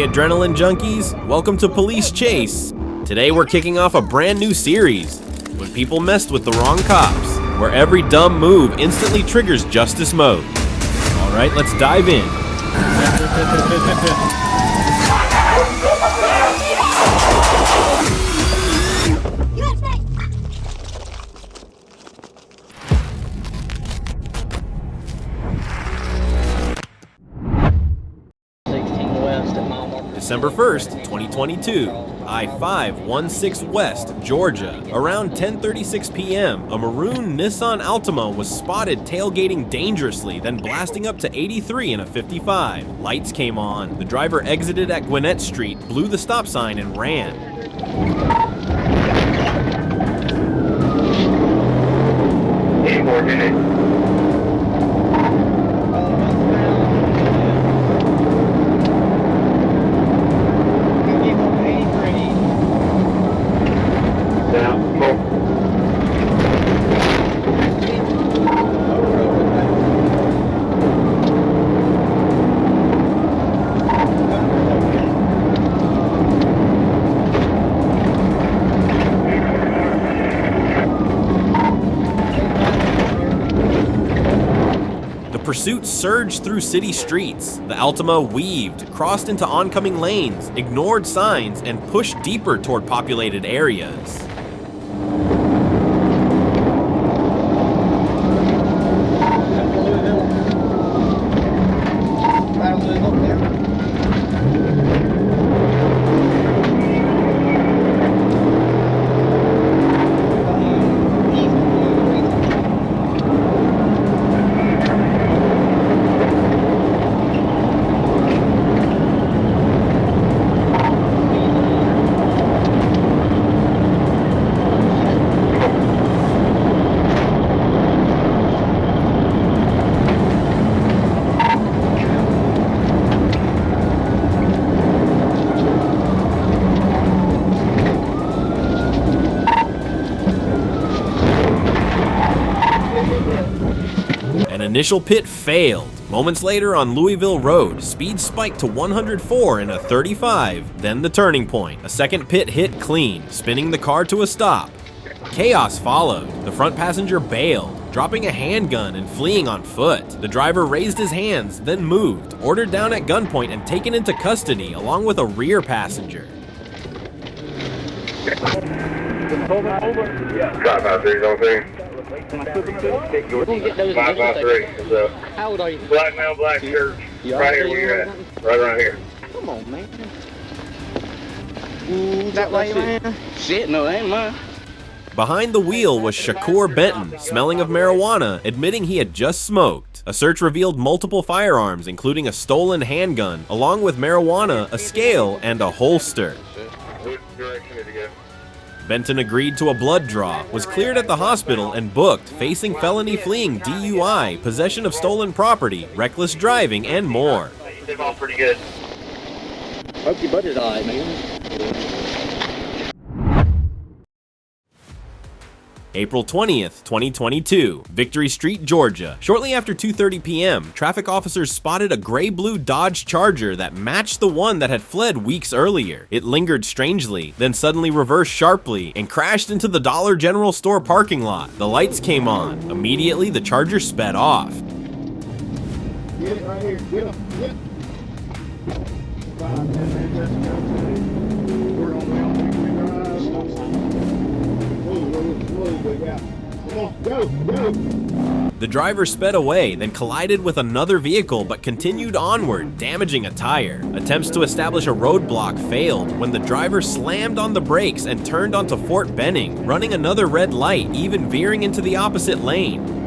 Hey adrenaline junkies, welcome to Police Chase. Today we're kicking off a brand new series, When People Messed with the Wrong Cops, where every dumb move instantly triggers justice mode. Alright, let's dive in. December 1st, 2022, I-516 West, Georgia. Around 10:36 p.m., a maroon Nissan Altima was spotted tailgating dangerously, then blasting up to 83 in a 55. Lights came on. The driver exited at Gwinnett Street, blew the stop sign, and ran. Pursuit surged through city streets. The Altima weaved, crossed into oncoming lanes, ignored signs, and pushed deeper toward populated areas. Initial pit failed. Moments later on Louisville Road, speed spiked to 104 in a 35, then the turning point. A second pit hit clean, spinning the car to a stop. Chaos followed. The front passenger bailed, dropping a handgun and fleeing on foot. The driver raised his hands, then moved, ordered down at gunpoint and taken into custody along with a rear passenger. How old are you? Black male, black shirt. Right here where you're at. Right around here. Come on, man. Ooh, that way, man? Shit, no, that ain't mine. Behind the wheel was Shakur Benton, smelling of marijuana, admitting he had just smoked. A search revealed multiple firearms, including a stolen handgun, along with marijuana, a scale, and a holster. Which direction did you go? Benton agreed to a blood draw, was cleared at the hospital, and booked, facing felony fleeing DUI, possession of stolen property, reckless driving, and more. You did all pretty good. Hope your buddy's all right, man. April 20th, 2022, Victory Street, Georgia. Shortly after 2:30 p.m., traffic officers spotted a gray-blue Dodge Charger that matched the one that had fled weeks earlier. It lingered strangely, then suddenly reversed sharply and crashed into the Dollar General store parking lot. The lights came on. Immediately, the Charger sped off. Get it right here. Get him. Get it. The driver sped away, then collided with another vehicle but continued onward, damaging a tire. Attempts to establish a roadblock failed when the driver slammed on the brakes and turned onto Fort Benning, running another red light, even veering into the opposite lane.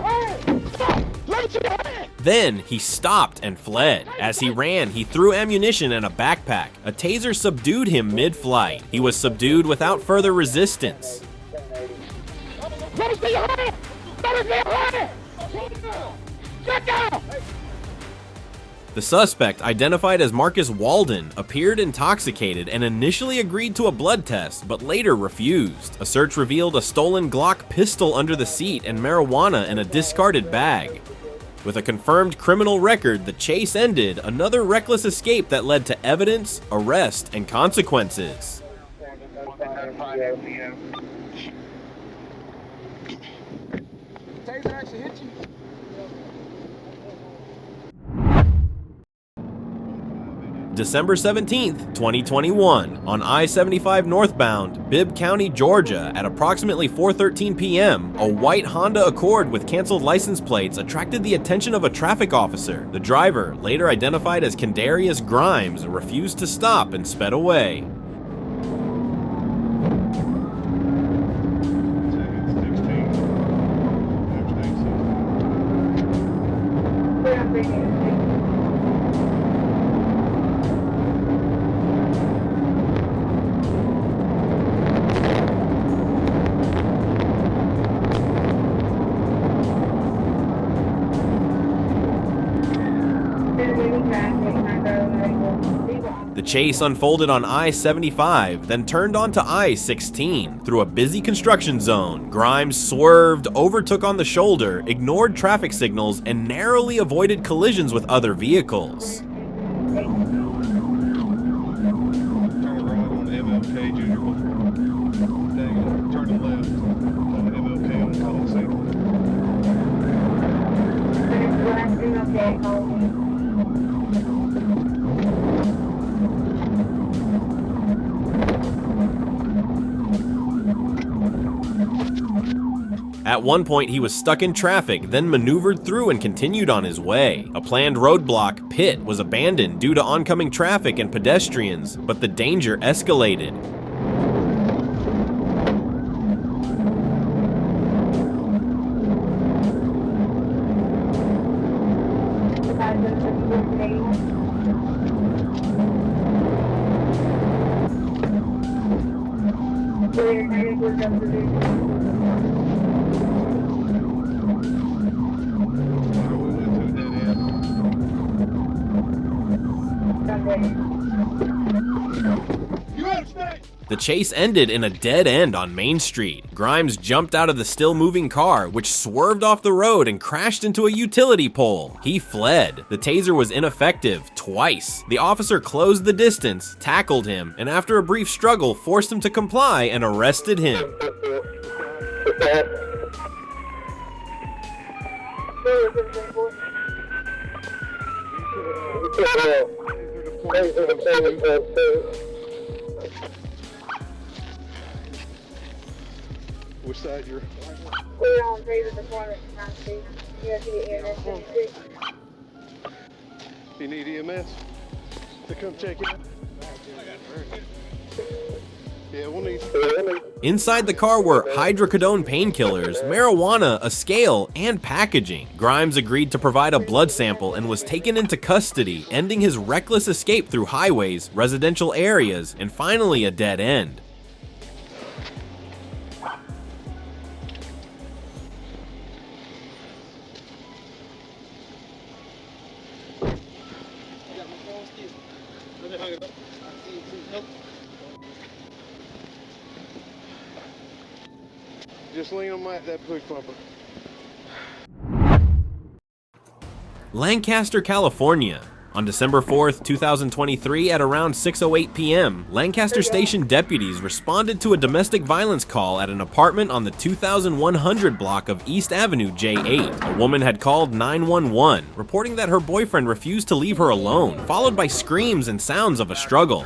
Hey! Stop! Let you go! Then he stopped and fled. As he ran, he threw ammunition and a backpack. A taser subdued him mid-flight. He was subdued without further resistance. Let us see your hand! Let us see your hand! Get down! The suspect, identified as Marcus Walden, appeared intoxicated and initially agreed to a blood test, but later refused. A search revealed a stolen Glock pistol under the seat and marijuana in a discarded bag. With a confirmed criminal record, the chase ended, another reckless escape that led to evidence, arrest, and consequences. Taser actually hit you? December 17th, 2021, on I-75 northbound, Bibb County, Georgia, at approximately 4:13 p.m., a white Honda Accord with canceled license plates attracted the attention of a traffic officer. The driver, later identified as Kendarius Grimes, refused to stop and sped away. The chase unfolded on I-75, then turned onto I-16 through a busy construction zone. Grimes swerved, overtook on the shoulder, ignored traffic signals, and narrowly avoided collisions with other vehicles. At one point, he was stuck in traffic, then maneuvered through and continued on his way. A planned roadblock, Pit, was abandoned due to oncoming traffic and pedestrians, but the danger escalated. The chase ended in a dead end on Main Street. Grimes jumped out of the still-moving car, which swerved off the road and crashed into a utility pole. He fled. The taser was ineffective twice. The officer closed the distance, tackled him, and after a brief struggle, forced him to comply and arrested him. Which side you're? We're on David Deployment. You need EMS to come check it? Yeah, we'll need. Inside the car were hydrocodone painkillers, marijuana, a scale, and packaging. Grimes agreed to provide a blood sample and was taken into custody, ending his reckless escape through highways, residential areas, and finally a dead end. Just lean on that push bumper. Lancaster, California. On December 4th, 2023 at around 6:08 p.m., Lancaster Station deputies responded to a domestic violence call at an apartment on the 2100 block of East Avenue J8. A woman had called 911, reporting that her boyfriend refused to leave her alone, followed by screams and sounds of a struggle.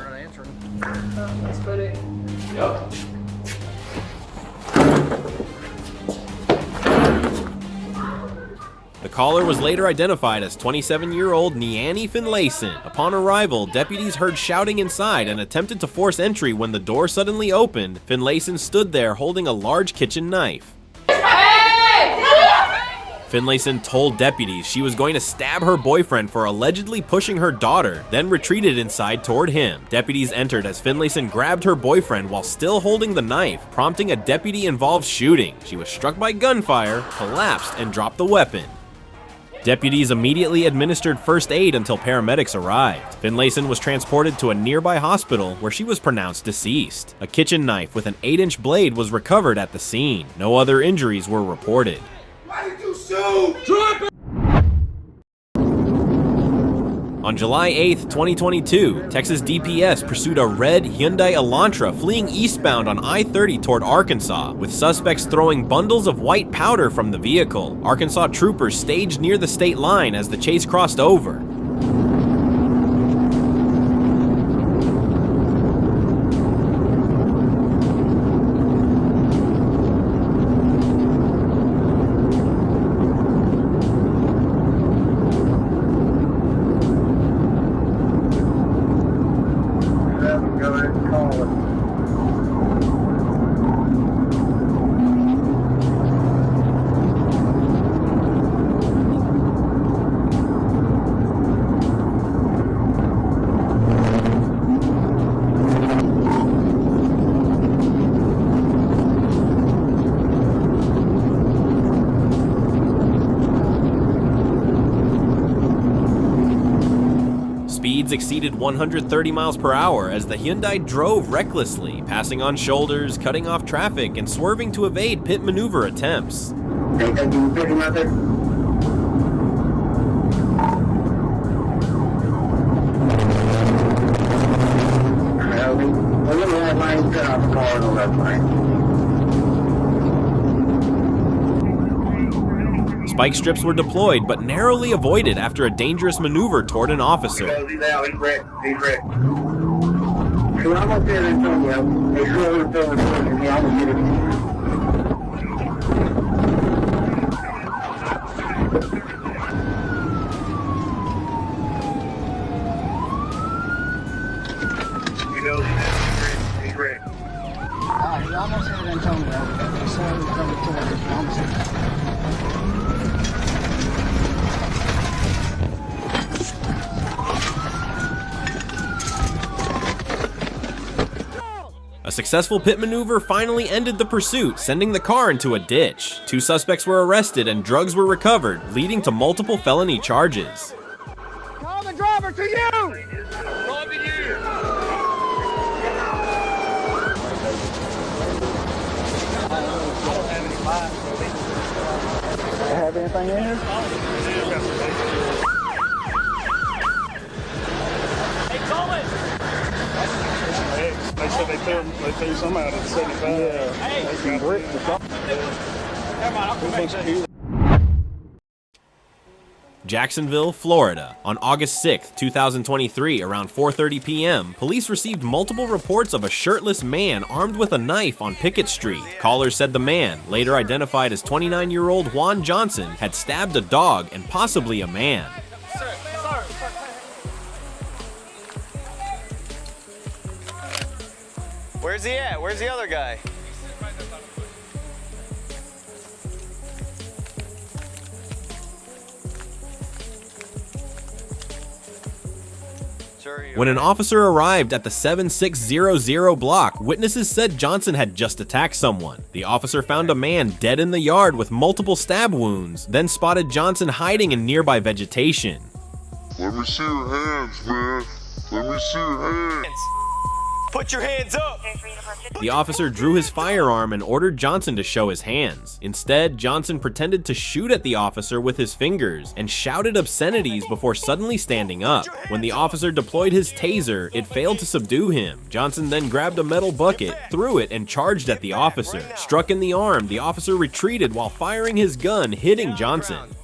The caller was later identified as 27-year-old Neanny Finlayson. Upon arrival, deputies heard shouting inside and attempted to force entry when the door suddenly opened. Finlayson stood there holding a large kitchen knife. Finlayson told deputies she was going to stab her boyfriend for allegedly pushing her daughter, then retreated inside toward him. Deputies entered as Finlayson grabbed her boyfriend while still holding the knife, prompting a deputy-involved shooting. She was struck by gunfire, collapsed, and dropped the weapon. Deputies immediately administered first aid until paramedics arrived. Finlayson was transported to a nearby hospital where she was pronounced deceased. A kitchen knife with an 8-inch blade was recovered at the scene. No other injuries were reported. Why did you shoot? Drop it! On July 8, 2022, Texas DPS pursued a red Hyundai Elantra fleeing eastbound on I-30 toward Arkansas, with suspects throwing bundles of white powder from the vehicle. Arkansas troopers staged near the state line as the chase crossed over. Speeds exceeded 130 miles per hour as the Hyundai drove recklessly, passing on shoulders, cutting off traffic, and swerving to evade pit maneuver attempts. Spike strips were deployed, but narrowly avoided after a dangerous maneuver toward an officer. He's out. He's wrecked. He's wrecked. So I'm up there in Antonio. They slowly filling me. I'm gonna get it. He knows he's wrecked. He's almost in Antonio. They slowly coming toward his almost. A successful pit maneuver finally ended the pursuit, sending the car into a ditch. 2 suspects were arrested and drugs were recovered, leading to multiple felony charges. Call the driver to you! Call to you! Have anything in here? Hey, call it! They said they threw some out at 75. Yeah. Hey! Never mind, I'll come back to you. Jacksonville, Florida. On August 6, 2023, around 4:30 p.m., police received multiple reports of a shirtless man armed with a knife on Pickett Street. Callers said the man, later identified as 29-year-old Juan Johnson, had stabbed a dog and possibly a man. Where's he at? Where's the other guy? When an officer arrived at the 7600 block, witnesses said Johnson had just attacked someone. The officer found a man dead in the yard with multiple stab wounds, then spotted Johnson hiding in nearby vegetation. Let me see your hands, man. Let me see your hands. Put your hands up! The officer drew his firearm and ordered Johnson to show his hands. Instead, Johnson pretended to shoot at the officer with his fingers and shouted obscenities before suddenly standing up. When the officer deployed his taser, it failed to subdue him. Johnson then grabbed a metal bucket, threw it, and charged at the officer. Struck in the arm, the officer retreated while firing his gun, hitting Johnson.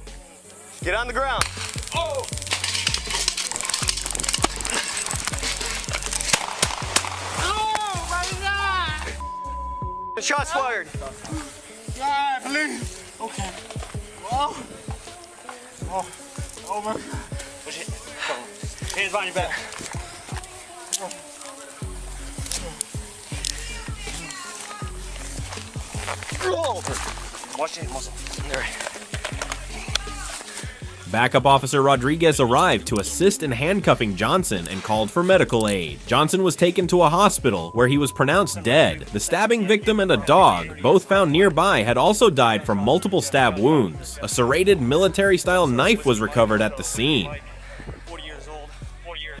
Get on the ground. Oh. Shots fired. God, please. Okay. Oh. Oh. Oh my God. Push it. Hands behind your back. Oh. Watch it, muscle. There. Backup Officer Rodriguez arrived to assist in handcuffing Johnson and called for medical aid. Johnson was taken to a hospital where he was pronounced dead. The stabbing victim and a dog, both found nearby, had also died from multiple stab wounds. A serrated military-style knife was recovered at the scene. 40 years old. 40 years.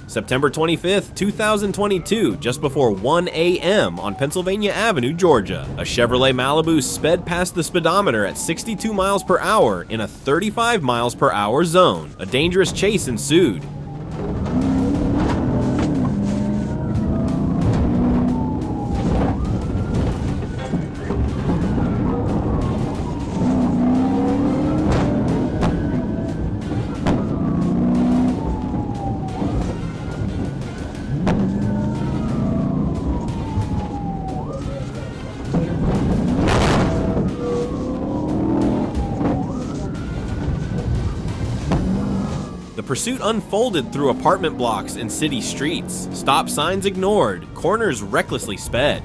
September 25th, 2022, just before 1 a.m. on Pennsylvania Avenue, Georgia. A Chevrolet Malibu sped past the speedometer at 62 miles per hour in a 35 miles per hour zone. A dangerous chase ensued. The pursuit unfolded through apartment blocks and city streets. Stop signs ignored, corners recklessly sped.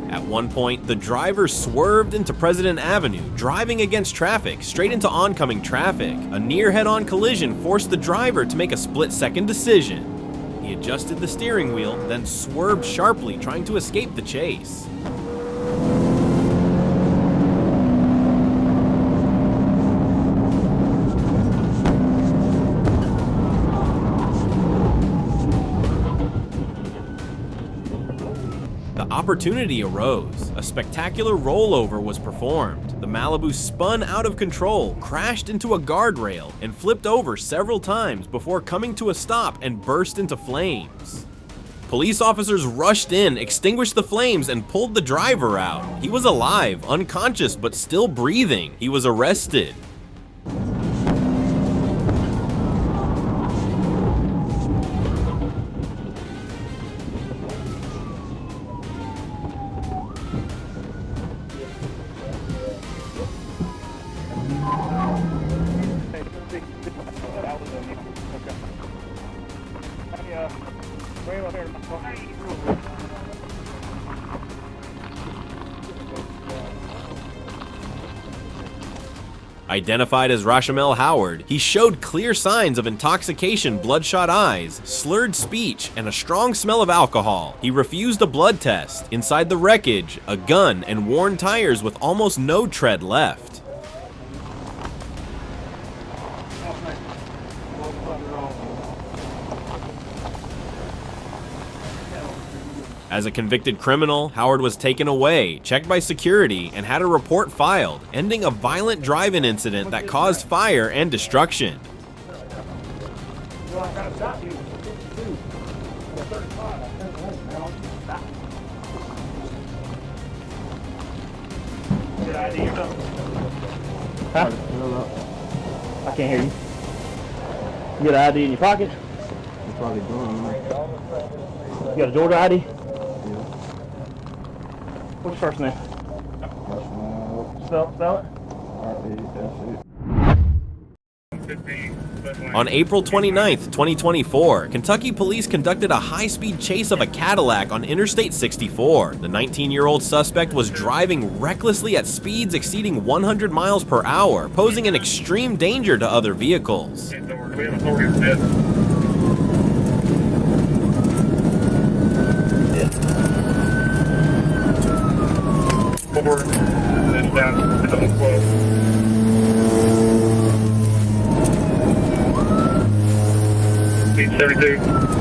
At one point, the driver swerved into President Avenue, driving against traffic, straight into oncoming traffic. A near head-on collision forced the driver to make a split-second decision. He adjusted the steering wheel, then swerved sharply, trying to escape the chase. The opportunity arose. A spectacular rollover was performed. The Malibu spun out of control, crashed into a guardrail, and flipped over several times before coming to a stop and burst into flames. Police officers rushed in, extinguished the flames, and pulled the driver out. He was alive, unconscious, but still breathing. He was arrested. Identified as Rashamel Howard, he showed clear signs of intoxication, bloodshot eyes, slurred speech, and a strong smell of alcohol. He refused a blood test. Inside the wreckage, a gun and worn tires with almost no tread left. As a convicted criminal, Howard was taken away, checked by security, and had a report filed, ending a violent drive-in incident that caused fire and destruction. Huh? I can't hear you. You got an ID in your pocket? You got a Georgia ID? What's your first name? Spell it. On April 29th, 2024, Kentucky police conducted a high-speed chase of a Cadillac on Interstate 64. The 19-year-old suspect was driving recklessly at speeds exceeding 100 miles per hour, posing an extreme danger to other vehicles. Then down to the flow. Speed 72.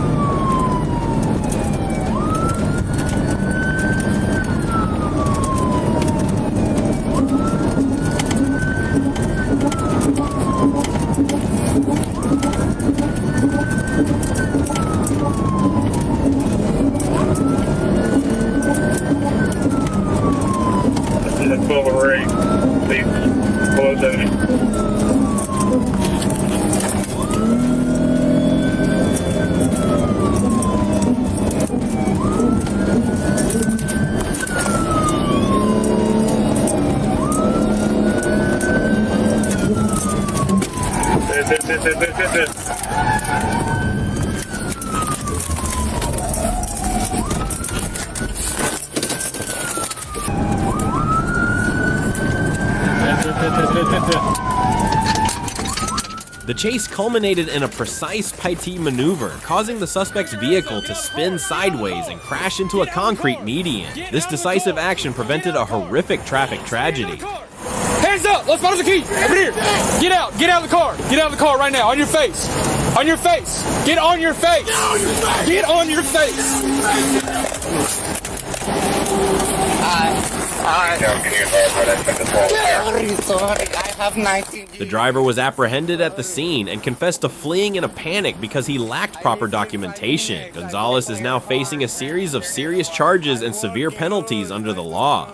The chase culminated in a precise Paiti maneuver, causing the suspect's vehicle to spin sideways and crash into a concrete median. This decisive action prevented a horrific traffic tragedy. Hands up! Let's follow the key! Over here! Get out! Get out of the car! Get out of the car right now! On your face! On your face! Get on your face! Get on your face! Sorry, I have 19. The driver was apprehended at the scene and confessed to fleeing in a panic because he lacked proper documentation. Gonzalez is now facing a series of serious charges and severe penalties under the law.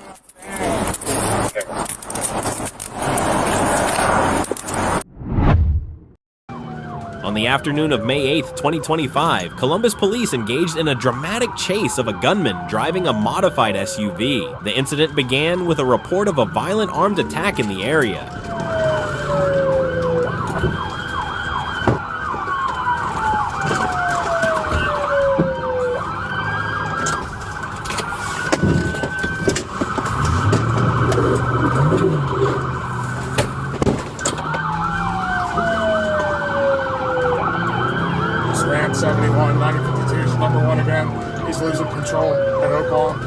On the afternoon of May 8, 2025, Columbus police engaged in a dramatic chase of a gunman driving a modified SUV. The incident began with a report of a violent armed attack in the area. Ram 71, 9052 is number one again. He's losing control at Oaklawn.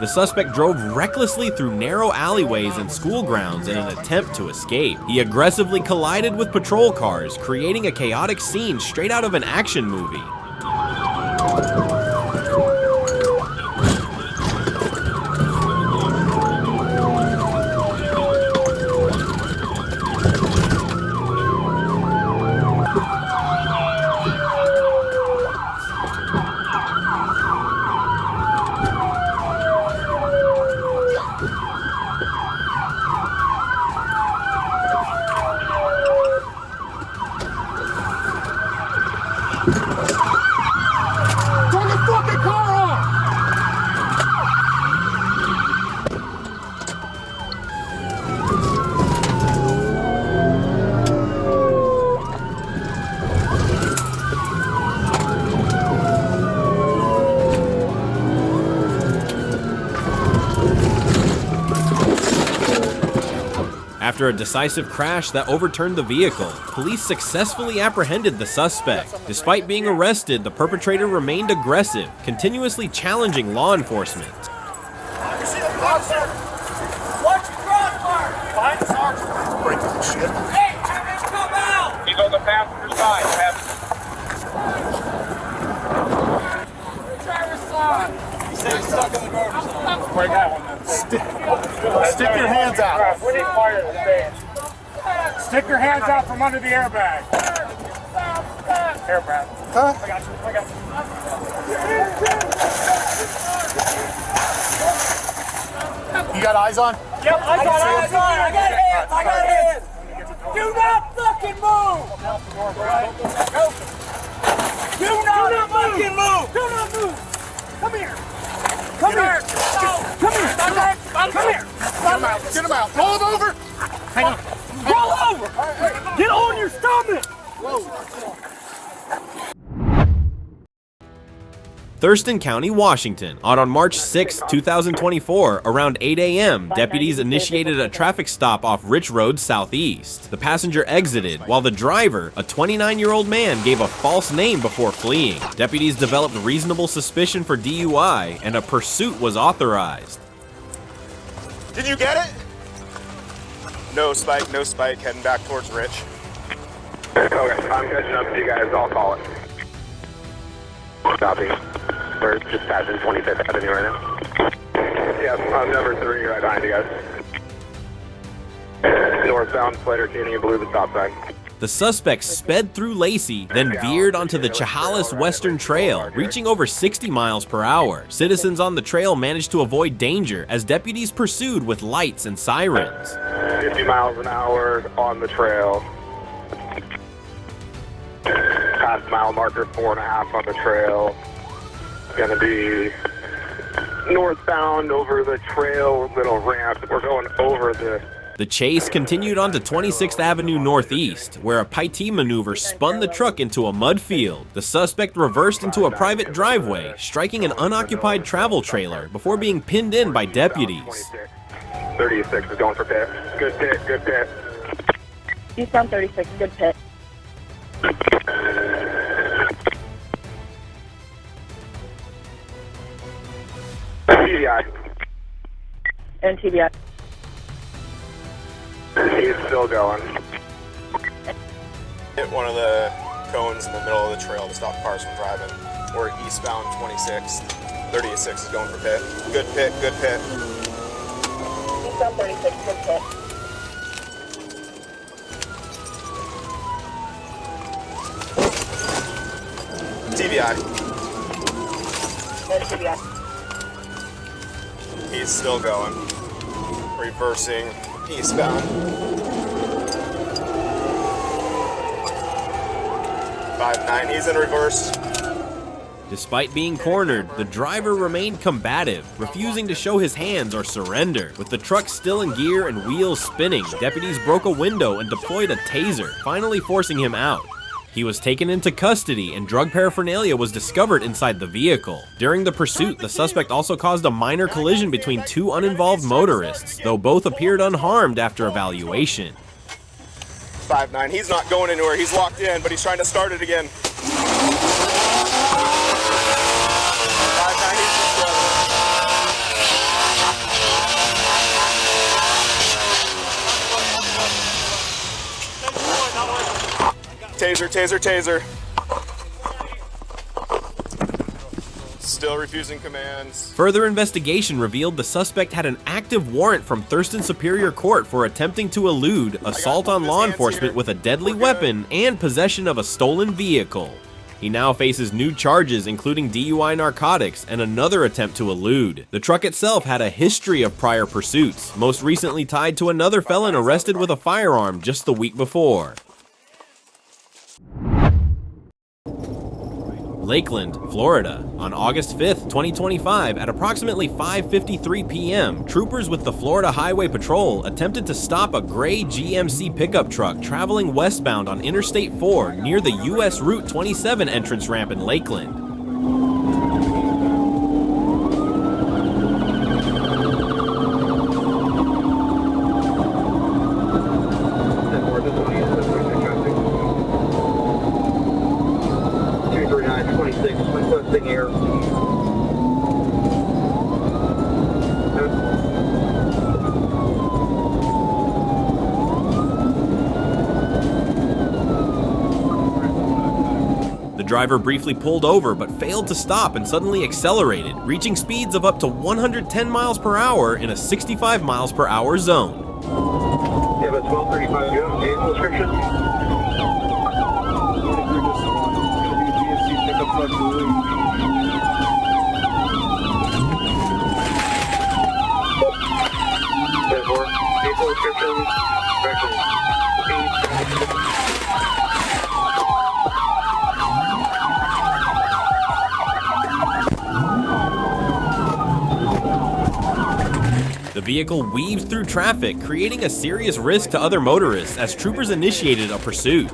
The suspect drove recklessly through narrow alleyways and school grounds in an attempt to escape. He aggressively collided with patrol cars, creating a chaotic scene straight out of an action movie. After a decisive crash that overturned the vehicle, police successfully apprehended the suspect. Despite being arrested, the perpetrator remained aggressive, continuously challenging law enforcement. You see the cop, sir? Watch your front car! Behind us, Sergeant. Break this shit. Hey, come out! He's on the passenger side. Driver's side. He said he's stuck in the garbage. Break that one then. Stick your hands out. We need fire to stay. Stick your hands out from under the airbag. Airbag. Huh? I got you. I got you. You got eyes on? Yep, I got eyes on. I got hands. I got hands. Do not fucking move. Do not fucking move. Do not move. Come here. Come here. Come here. Come here. Get him out. Roll him over. Hang on. Roll over. Get on your stomach. Whoa. Thurston County, Washington. On March 6, 2024, around 8 a.m., deputies initiated a traffic stop off Rich Road Southeast. The passenger exited, while the driver, a 29-year-old man, gave a false name before fleeing. Deputies developed reasonable suspicion for DUI, and a pursuit was authorized. Did you get it? No spike, heading back towards Rich. Okay, I'm catching up to you guys. I'll call it. Copy. We're just passing 25th Avenue right now. Yeah, I'm number 3 right behind you guys. Northbound, Slater Canyon, blue, the stop sign. The suspect sped through Lacey, then veered onto the Chehalis Western Trail, reaching over 60 miles per hour. Citizens on the trail managed to avoid danger as deputies pursued with lights and sirens. 50 miles an hour on the trail. Past mile marker 4.5 on the trail. Gonna be northbound over the trail, little ramp. We're going over the... The chase continued on to 26th Avenue Northeast, where a Pythie maneuver spun the truck into a mud field. The suspect reversed into a private driveway, striking an unoccupied travel trailer before being pinned in by deputies. 36 is going for pit. Good pit, good pit. Eastbound 36, good pit. TBI. And TBI. He's still going. Hit one of the cones in the middle of the trail to stop cars from driving. We're eastbound 26th. 36 is going for pit. Good pit, good pit. Eastbound 36, good pit. TBI. And TBI. He's still going. Reversing eastbound. 5-9, he's in reverse. Despite being cornered, the driver remained combative, refusing to show his hands or surrender. With the truck still in gear and wheels spinning, deputies broke a window and deployed a taser, finally forcing him out. He was taken into custody and drug paraphernalia was discovered inside the vehicle. During the pursuit, the suspect also caused a minor collision between two uninvolved motorists, though both appeared unharmed after evaluation. 5-9, he's not going anywhere, he's locked in, but he's trying to start it again. 5-9, he's just Taser, taser, taser. Still refusing commands. Further investigation revealed the suspect had an active warrant from Thurston Superior Court for attempting to elude, assault on law enforcement with a deadly weapon, and possession of a stolen vehicle. He now faces new charges including DUI narcotics and another attempt to elude. The truck itself had a history of prior pursuits, most recently tied to another felon arrested with a firearm just the week before. Lakeland, Florida. On August 5th, 2025, at approximately 5:53 p.m., troopers with the Florida Highway Patrol attempted to stop a gray GMC pickup truck traveling westbound on Interstate 4 near the U.S. Route 27 entrance ramp in Lakeland. The driver briefly pulled over but failed to stop and suddenly accelerated, reaching speeds of up to 110 miles per hour in a 65 miles per hour zone. You have a 1235 vehicle description? Vehicle description, direction, The vehicle weaved through traffic, creating a serious risk to other motorists as troopers initiated a pursuit.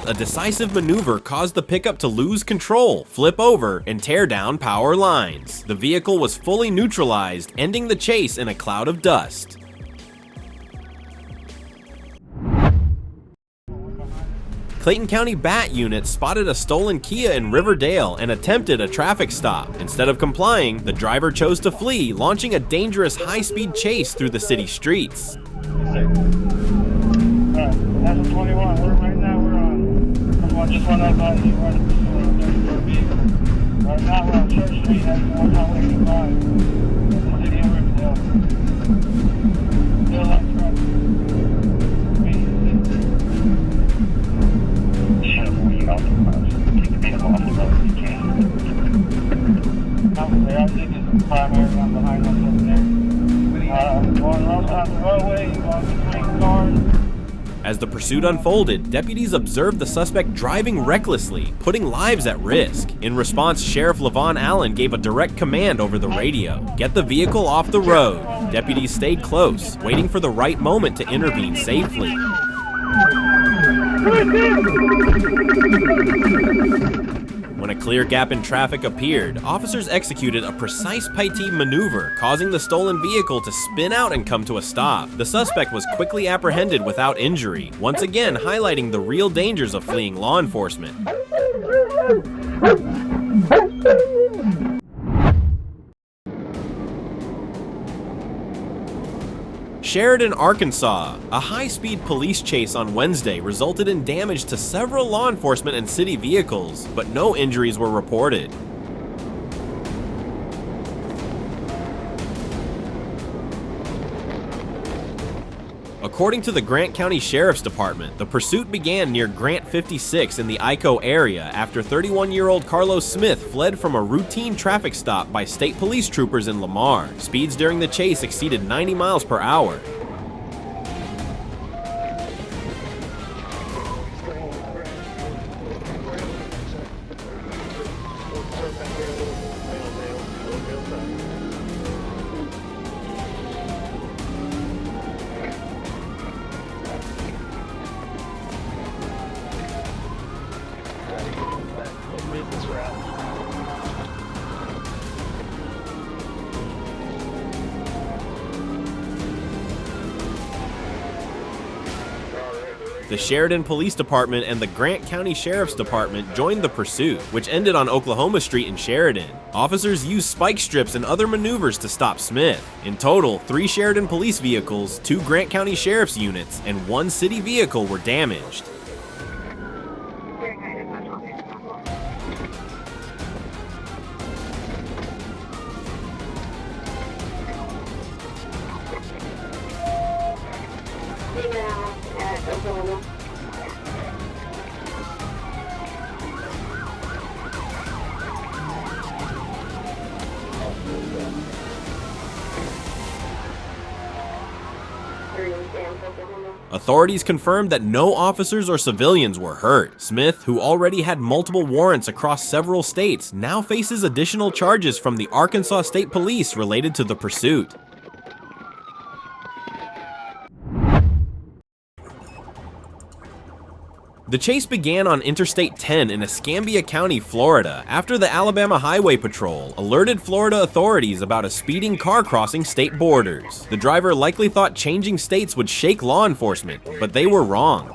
A decisive maneuver caused the pickup to lose control, flip over, and tear down power lines. The vehicle was fully neutralized, ending the chase in a cloud of dust. Clayton County BAT unit spotted a stolen Kia in Riverdale and attempted a traffic stop. Instead of complying, the driver chose to flee, launching a dangerous high-speed chase through the city streets. That's 21. Right now we're on. Just one up on you. Right now we're on Church Street. That's one highway 85. City of Riverdale. Still on track. Take the vehicle off the road if you can. I think it's the primary one behind us over there. Going outside the roadway, going between cars. As the pursuit unfolded, deputies observed the suspect driving recklessly, putting lives at risk. In response, Sheriff Levon Allen gave a direct command over the radio: get the vehicle off the road. Deputies stayed close, waiting for the right moment to intervene safely. When a clear gap in traffic appeared, officers executed a precise Paiti maneuver, causing the stolen vehicle to spin out and come to a stop. The suspect was quickly apprehended without injury, once again highlighting the real dangers of fleeing law enforcement. Sheridan, Arkansas. A high-speed police chase on Wednesday resulted in damage to several law enforcement and city vehicles, but no injuries were reported. According to the Grant County Sheriff's Department, the pursuit began near Grant 56 in the Ico area after 31-year-old Carlos Smith fled from a routine traffic stop by state police troopers in Lamar. Speeds during the chase exceeded 90 miles per hour. The Sheridan Police Department and the Grant County Sheriff's Department joined the pursuit, which ended on Oklahoma Street in Sheridan. Officers used spike strips and other maneuvers to stop Smith. In total, 3 Sheridan police vehicles, 2 Grant County Sheriff's units, and 1 city vehicle were damaged. Authorities confirmed that no officers or civilians were hurt. Smith, who already had multiple warrants across several states, now faces additional charges from the Arkansas State Police related to the pursuit. The chase began on Interstate 10 in Escambia County, Florida, after the Alabama Highway Patrol alerted Florida authorities about a speeding car crossing state borders. The driver likely thought changing states would shake law enforcement, but they were wrong.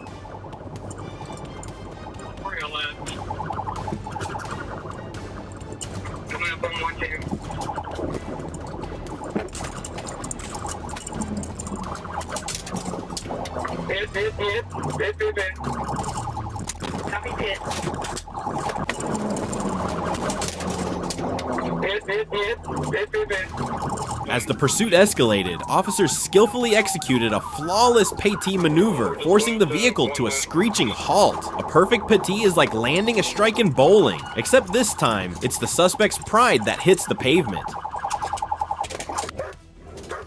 As the pursuit escalated, officers skillfully executed a flawless Paiti maneuver, forcing the vehicle to a screeching halt. A perfect Paiti is like landing a strike in bowling, except this time, it's the suspect's pride that hits the pavement.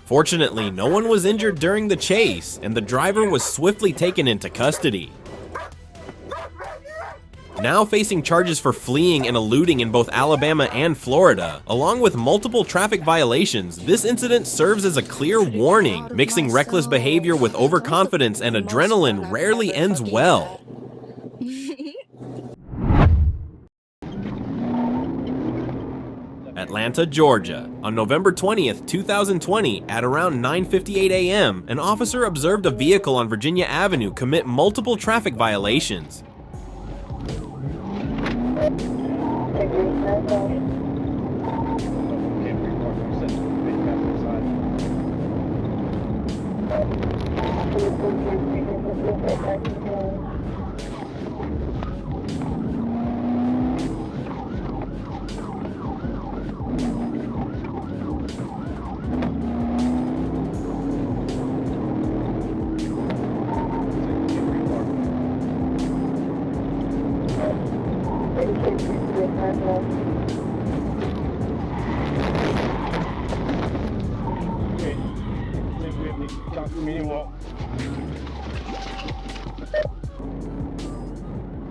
Fortunately, no one was injured during the chase, and the driver was swiftly taken into custody. Now facing charges for fleeing and eluding in both Alabama and Florida, along with multiple traffic violations, this incident serves as a clear warning. Mixing reckless behavior with overconfidence and adrenaline rarely ends well. Atlanta, Georgia. On November 20th, 2020, at around 9:58 a.m., an officer observed a vehicle on Virginia Avenue commit multiple traffic violations.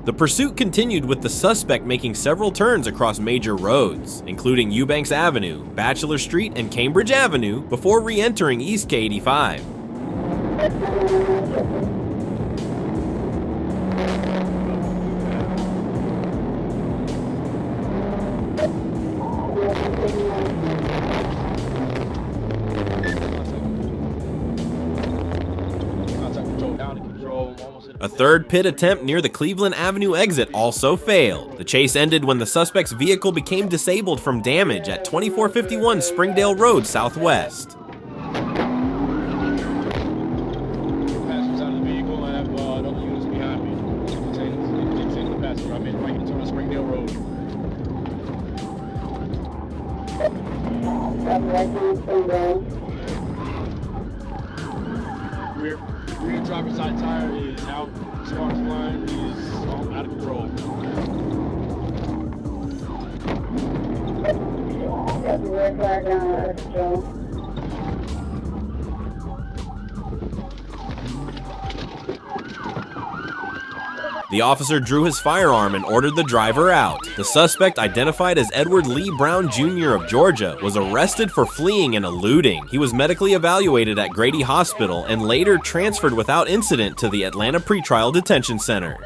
The pursuit continued with the suspect making several turns across major roads, including Eubanks Avenue, Bachelor Street, and Cambridge Avenue, before re-entering East K85. A third pit attempt near the Cleveland Avenue exit also failed. The chase ended when the suspect's vehicle became disabled from damage at 2451 Springdale Road Southwest. Rear driver's side tire is out. Spark line is out of control. The officer drew his firearm and ordered the driver out. The suspect, identified as Edward Lee Brown Jr. of Georgia, was arrested for fleeing and eluding. He was medically evaluated at Grady Hospital and later transferred without incident to the Atlanta Pretrial Detention Center.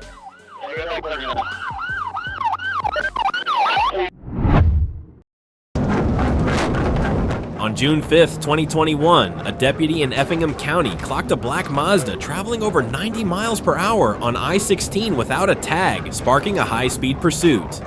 On June 5th, 2021, a deputy in Effingham County clocked a black Mazda traveling over 90 miles per hour on I-16 without a tag, sparking a high-speed pursuit.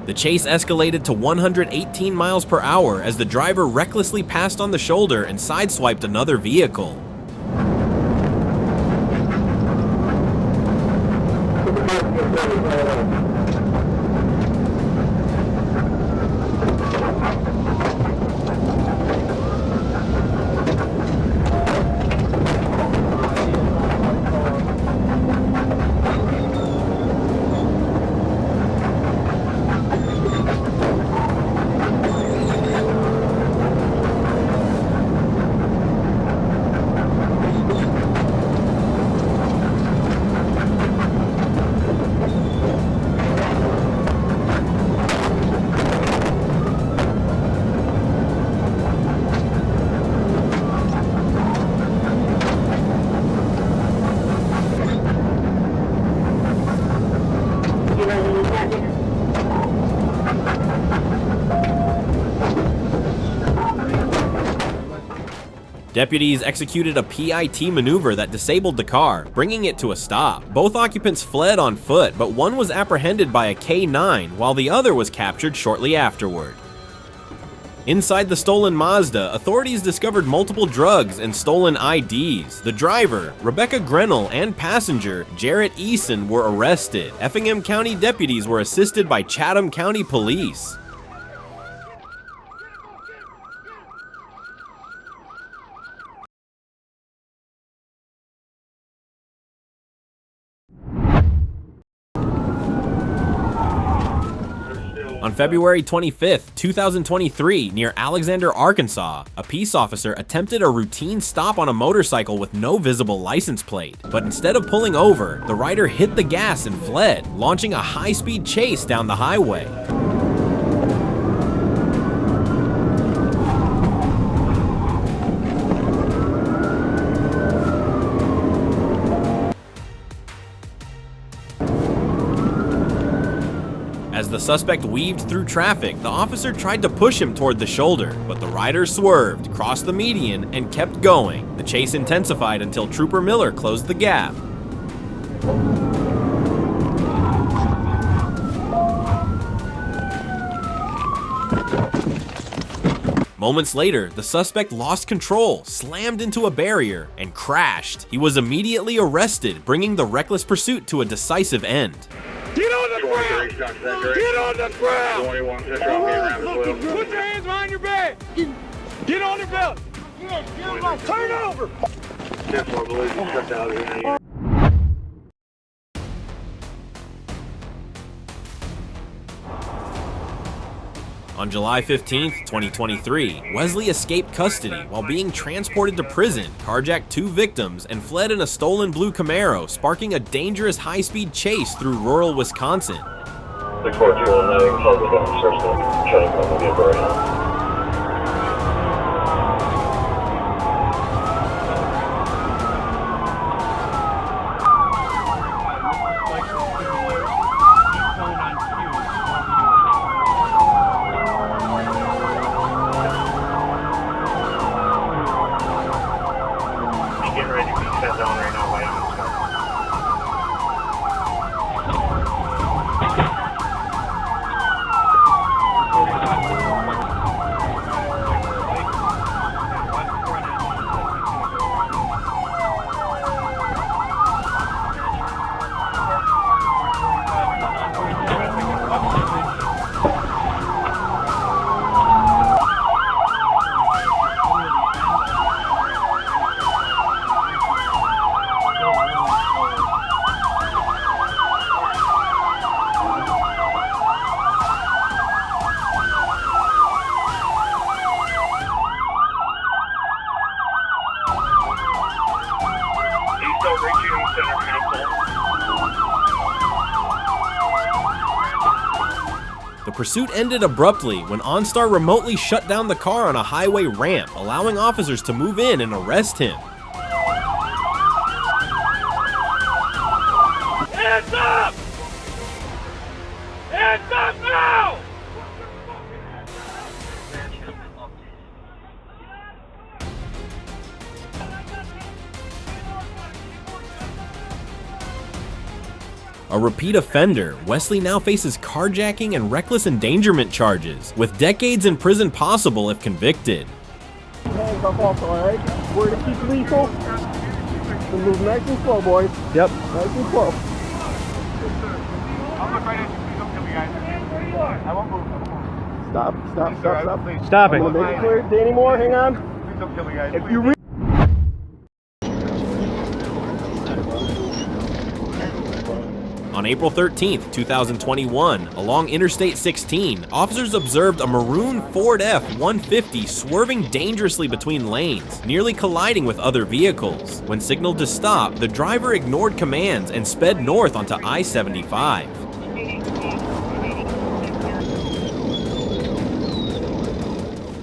The chase escalated to 118 miles per hour as the driver recklessly passed on the shoulder and sideswiped another vehicle. Deputies executed a PIT maneuver that disabled the car, bringing it to a stop. Both occupants fled on foot, but one was apprehended by a K9, while the other was captured shortly afterward. Inside the stolen Mazda, authorities discovered multiple drugs and stolen IDs. The driver, Rebecca Grenell, and passenger, Jarrett Eason, were arrested. Effingham County deputies were assisted by Chatham County Police. On February 25th, 2023, near Alexander, Arkansas, a peace officer attempted a routine stop on a motorcycle with no visible license plate. But instead of pulling over, the rider hit the gas and fled, launching a high-speed chase down the highway. As the suspect weaved through traffic, the officer tried to push him toward the shoulder, but the rider swerved, crossed the median, and kept going. The chase intensified until Trooper Miller closed the gap. Moments later, the suspect lost control, slammed into a barrier, and crashed. He was immediately arrested, bringing the reckless pursuit to a decisive end. Get on the ground! Get on the ground! Put your hands behind your back! Get on your belly! Turn over! On July 15, 2023, Wesley escaped custody while being transported to prison, carjacked 2 victims, and fled in a stolen blue Camaro, sparking a dangerous high-speed chase through rural Wisconsin. 64219, close the gun, search the training will be a burn. The pursuit ended abruptly when OnStar remotely shut down the car on a highway ramp, allowing officers to move in and arrest him. Hands up! Hands up now! A repeat offender, Wesley now faces carjacking and reckless endangerment charges, with decades in prison possible if convicted. Hands up also, alright? We're to keep lethal. We'll move nice and slow, boys. Yep. Nice and slow. I'll look right at you. Please don't kill me, guys. I won't move. Stop. Stop it. Make it clear. Danny Moore, hang on. Please don't kill me, guys. If you On April 13, 2021, along Interstate 16, officers observed a maroon Ford F-150 swerving dangerously between lanes, nearly colliding with other vehicles. When signaled to stop, the driver ignored commands and sped north onto I-75.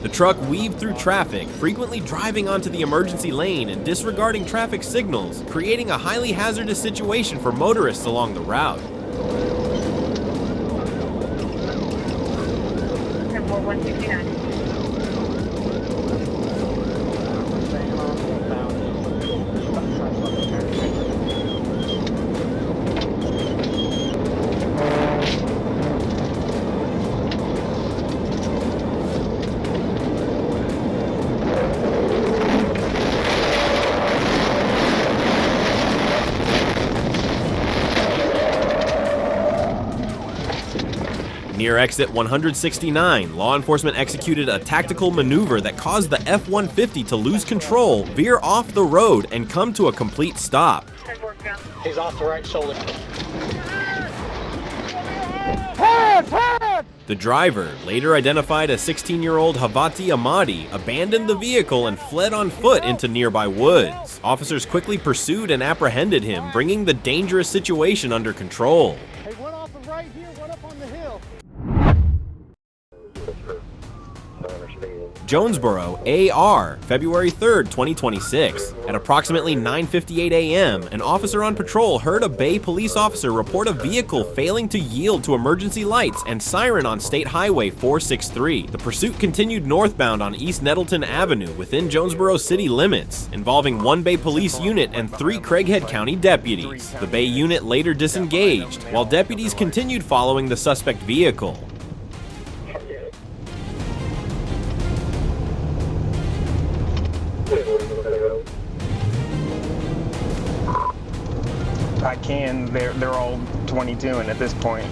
The truck weaved through traffic, frequently driving onto the emergency lane and disregarding traffic signals, creating a highly hazardous situation for motorists along the route. Near exit 169, law enforcement executed a tactical maneuver that caused the F-150 to lose control, veer off the road, and come to a complete stop. He's off the right shoulder. Hands! The driver, later identified as 16-year-old Havati Ahmadi, abandoned the vehicle and fled on foot into nearby woods. Officers quickly pursued and apprehended him, bringing the dangerous situation under control. Hey, one off the right here, one up on the hill. Jonesboro, AR, February 3rd, 2026. At approximately 9:58 a.m., an officer on patrol heard a Bay police officer report a vehicle failing to yield to emergency lights and siren on State Highway 463. The pursuit continued northbound on East Nettleton Avenue within Jonesboro city limits, involving one Bay police unit and 3 Craighead County deputies. The Bay unit later disengaged, while deputies continued following the suspect vehicle. I can. They're all 22 at this point.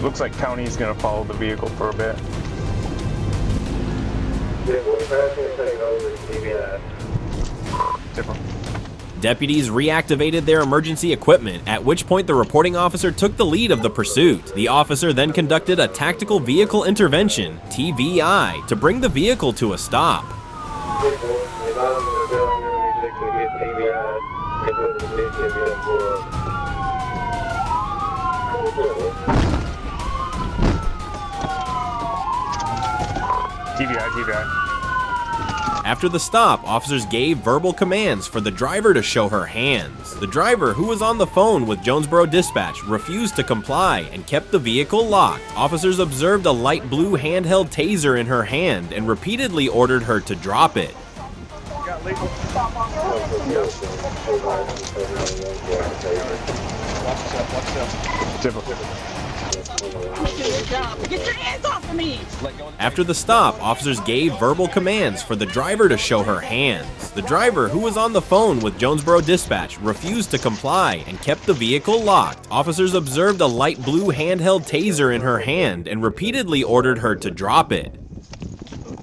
Looks like county's gonna follow the vehicle for a bit. Deputies reactivated their emergency equipment, at which point the reporting officer took the lead of the pursuit. The officer then conducted a tactical vehicle intervention, TVI, to bring the vehicle to a stop. TVI. After the stop, officers gave verbal commands for the driver to show her hands. The driver, who was on the phone with Jonesboro Dispatch, refused to comply and kept the vehicle locked. Officers observed a light blue handheld taser in her hand and repeatedly ordered her to drop it. Get your hands off of me! After the stop, officers gave verbal commands for the driver to show her hands. The driver, who was on the phone with Jonesboro Dispatch, refused to comply and kept the vehicle locked. Officers observed a light blue handheld taser in her hand and repeatedly ordered her to drop it.